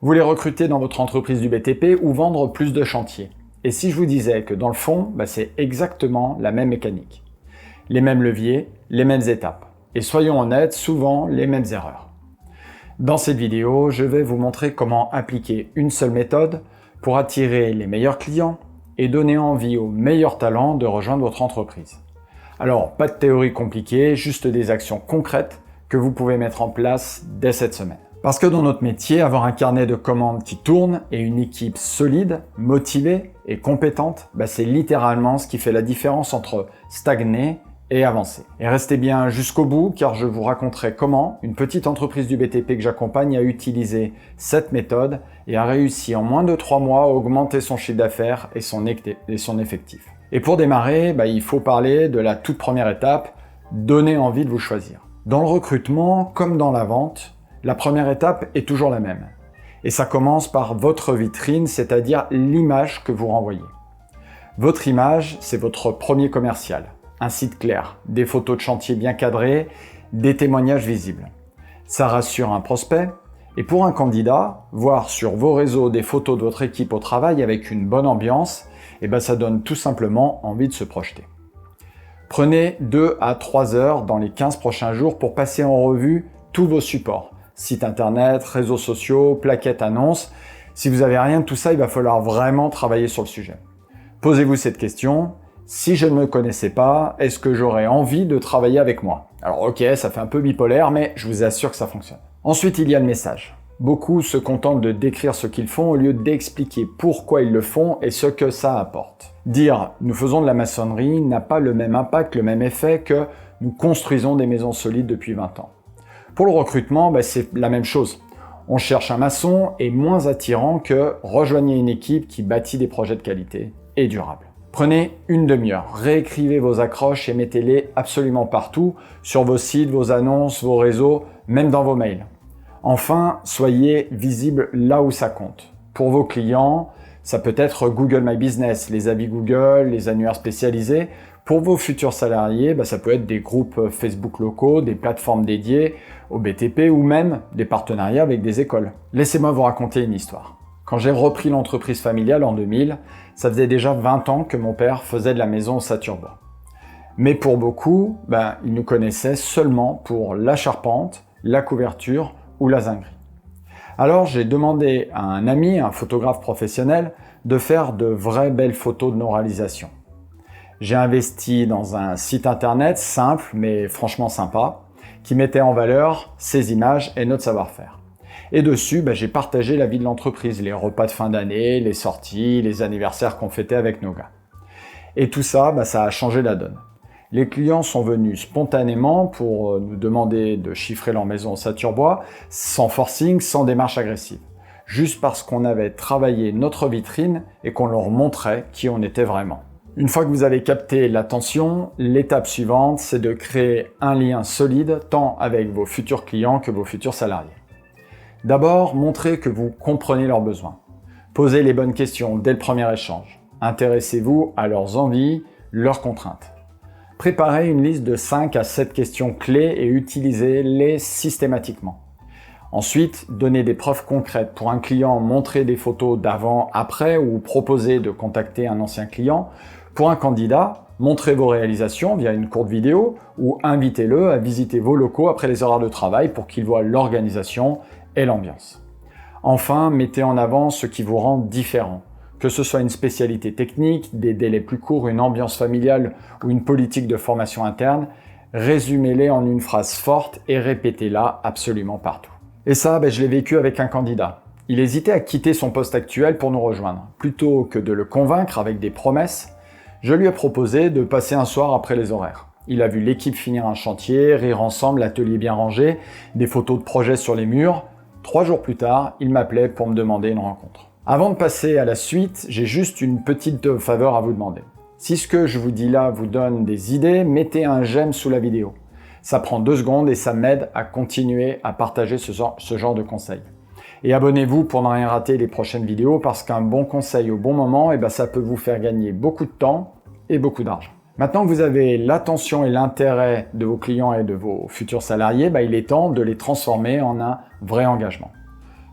Vous voulez recruter dans votre entreprise du BTP ou vendre plus de chantiers. Et si je vous disais que dans le fond, c'est exactement la même mécanique. Les mêmes leviers, les mêmes étapes. Et soyons honnêtes, souvent les mêmes erreurs. Dans cette vidéo, je vais vous montrer comment appliquer une seule méthode pour attirer les meilleurs clients et donner envie aux meilleurs talents de rejoindre votre entreprise. Alors, pas de théorie compliquée, juste des actions concrètes que vous pouvez mettre en place dès cette semaine. Parce que dans notre métier, avoir un carnet de commandes qui tourne et une équipe solide, motivée et compétente, c'est littéralement ce qui fait la différence entre stagner et avancer. Et restez bien jusqu'au bout car je vous raconterai comment une petite entreprise du BTP que j'accompagne a utilisé cette méthode et a réussi en moins de 3 mois à augmenter son chiffre d'affaires et son effectif. Et pour démarrer, il faut parler de la toute première étape, donner envie de vous choisir. Dans le recrutement, comme dans la vente, la première étape est toujours la même. Et ça commence par votre vitrine, c'est-à-dire l'image que vous renvoyez. Votre image, c'est votre premier commercial. Un site clair, des photos de chantier bien cadrées, des témoignages visibles. Ça rassure un prospect. Et pour un candidat, voir sur vos réseaux des photos de votre équipe au travail avec une bonne ambiance, ça donne tout simplement envie de se projeter. Prenez 2 à 3 heures dans les 15 prochains jours pour passer en revue tous vos supports. Site internet, réseaux sociaux, plaquettes, annonces. Si vous n'avez rien de tout ça, il va falloir vraiment travailler sur le sujet. Posez-vous cette question. Si je ne me connaissais pas, est-ce que j'aurais envie de travailler avec moi? Alors ok, ça fait un peu bipolaire, mais je vous assure que ça fonctionne. Ensuite, il y a le message. Beaucoup se contentent de décrire ce qu'ils font au lieu d'expliquer pourquoi ils le font et ce que ça apporte. Dire « nous faisons de la maçonnerie » n'a pas le même impact, le même effet que « nous construisons des maisons solides depuis 20 ans ». Pour le recrutement, c'est la même chose. On cherche un maçon et moins attirant que rejoignez une équipe qui bâtit des projets de qualité et durables. Prenez une demi-heure, réécrivez vos accroches et mettez-les absolument partout, sur vos sites, vos annonces, vos réseaux, même dans vos mails. Enfin, soyez visible là où ça compte. Pour vos clients, ça peut être Google My Business, les avis Google, les annuaires spécialisés. Pour vos futurs salariés, ça peut être des groupes Facebook locaux, des plateformes dédiées au BTP ou même des partenariats avec des écoles. Laissez-moi vous raconter une histoire. Quand j'ai repris l'entreprise familiale en 2000, ça faisait déjà 20 ans que mon père faisait de la maison au Saturbois. Mais pour beaucoup, ils nous connaissaient seulement pour la charpente, la couverture ou la zinguerie. Alors j'ai demandé à un ami, un photographe professionnel, de faire de vraies belles photos de nos réalisations. J'ai investi dans un site internet simple mais franchement sympa qui mettait en valeur ces images et notre savoir-faire. Et dessus, j'ai partagé la vie de l'entreprise, les repas de fin d'année, les sorties, les anniversaires qu'on fêtait avec nos gars. Et tout ça, ça a changé la donne. Les clients sont venus spontanément pour nous demander de chiffrer leur maison au Saturbois, sans forcing, sans démarche agressive. Juste parce qu'on avait travaillé notre vitrine et qu'on leur montrait qui on était vraiment. Une fois que vous avez capté l'attention, l'étape suivante, c'est de créer un lien solide tant avec vos futurs clients que vos futurs salariés. D'abord, montrez que vous comprenez leurs besoins. Posez les bonnes questions dès le premier échange. Intéressez-vous à leurs envies, leurs contraintes. Préparez une liste de 5 à 7 questions clés et utilisez-les systématiquement. Ensuite, donnez des preuves concrètes. Pour un client, montrez des photos d'avant, après ou proposez de contacter un ancien client. Pour un candidat, montrez vos réalisations via une courte vidéo ou invitez-le à visiter vos locaux après les horaires de travail pour qu'il voit l'organisation et l'ambiance. Enfin, mettez en avant ce qui vous rend différent. Que ce soit une spécialité technique, des délais plus courts, une ambiance familiale ou une politique de formation interne, résumez-les en une phrase forte et répétez-la absolument partout. Et ça, je l'ai vécu avec un candidat. Il hésitait à quitter son poste actuel pour nous rejoindre. Plutôt que de le convaincre avec des promesses, je lui ai proposé de passer un soir après les horaires. Il a vu l'équipe finir un chantier, rire ensemble, l'atelier bien rangé, des photos de projets sur les murs. 3 jours plus tard, il m'appelait pour me demander une rencontre. Avant de passer à la suite, j'ai juste une petite faveur à vous demander. Si ce que je vous dis là vous donne des idées, mettez un j'aime sous la vidéo. Ça prend 2 secondes et ça m'aide à continuer à partager ce genre de conseils. Et abonnez-vous pour ne rien rater les prochaines vidéos parce qu'un bon conseil au bon moment, ça peut vous faire gagner beaucoup de temps et beaucoup d'argent. Maintenant que vous avez l'attention et l'intérêt de vos clients et de vos futurs salariés, il est temps de les transformer en un vrai engagement.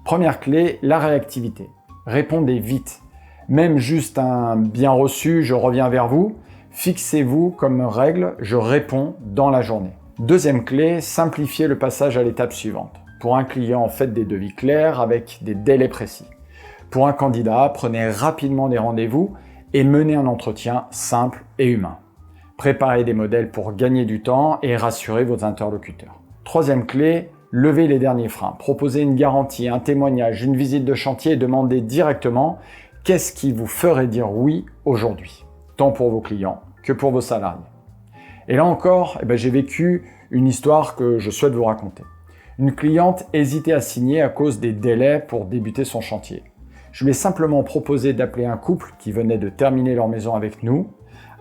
Première clé, la réactivité. Répondez vite. Même juste un bien reçu, je reviens vers vous. Fixez-vous comme règle, je réponds dans la journée. Deuxième clé, simplifiez le passage à l'étape suivante. Pour un client, faites des devis clairs avec des délais précis. Pour un candidat, prenez rapidement des rendez-vous et menez un entretien simple et humain. Préparez des modèles pour gagner du temps et rassurer vos interlocuteurs. Troisième clé, levez les derniers freins. Proposez une garantie, un témoignage, une visite de chantier et demandez directement qu'est-ce qui vous ferait dire oui aujourd'hui, tant pour vos clients que pour vos salariés. Et là encore, j'ai vécu une histoire que je souhaite vous raconter. Une cliente hésitait à signer à cause des délais pour débuter son chantier. Je lui ai simplement proposé d'appeler un couple qui venait de terminer leur maison avec nous.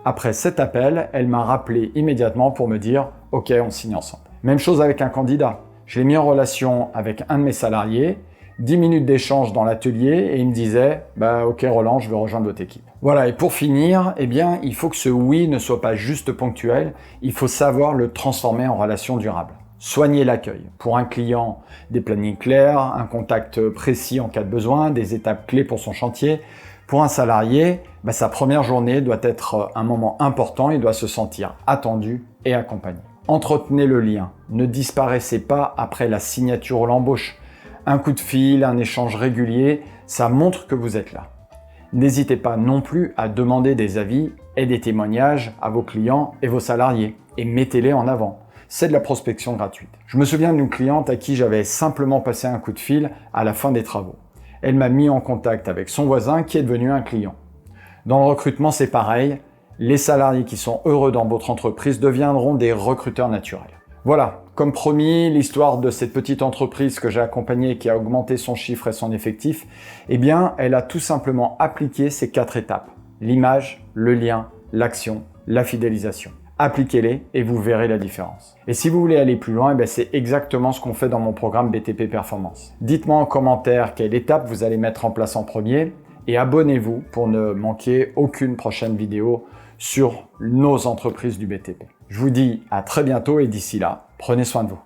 Après cet appel, elle m'a rappelé immédiatement pour me dire « Ok, on signe ensemble ». Même chose avec un candidat. Je l'ai mis en relation avec un de mes salariés, 10 minutes d'échange dans l'atelier et il me disait « Ok Roland, je veux rejoindre votre équipe ». Voilà, et pour finir, il faut que ce oui ne soit pas juste ponctuel, il faut savoir le transformer en relation durable. Soignez l'accueil. Pour un client, des plannings clairs, un contact précis en cas de besoin, des étapes clés pour son chantier. Pour un salarié, sa première journée doit être un moment important, il doit se sentir attendu et accompagné. Entretenez le lien, ne disparaissez pas après la signature ou l'embauche. Un coup de fil, un échange régulier, ça montre que vous êtes là. N'hésitez pas non plus à demander des avis et des témoignages à vos clients et vos salariés et mettez-les en avant. C'est de la prospection gratuite. Je me souviens d'une cliente à qui j'avais simplement passé un coup de fil à la fin des travaux. Elle m'a mis en contact avec son voisin qui est devenu un client. Dans le recrutement, c'est pareil. Les salariés qui sont heureux dans votre entreprise deviendront des recruteurs naturels. Voilà, comme promis, l'histoire de cette petite entreprise que j'ai accompagnée et qui a augmenté son chiffre et son effectif, elle a tout simplement appliqué ces 4 étapes. L'image, le lien, l'action, la fidélisation. Appliquez-les et vous verrez la différence. Et si vous voulez aller plus loin, c'est exactement ce qu'on fait dans mon programme BTP Performance. Dites-moi en commentaire quelle étape vous allez mettre en place en premier et abonnez-vous pour ne manquer aucune prochaine vidéo sur nos entreprises du BTP. Je vous dis à très bientôt et d'ici là, prenez soin de vous.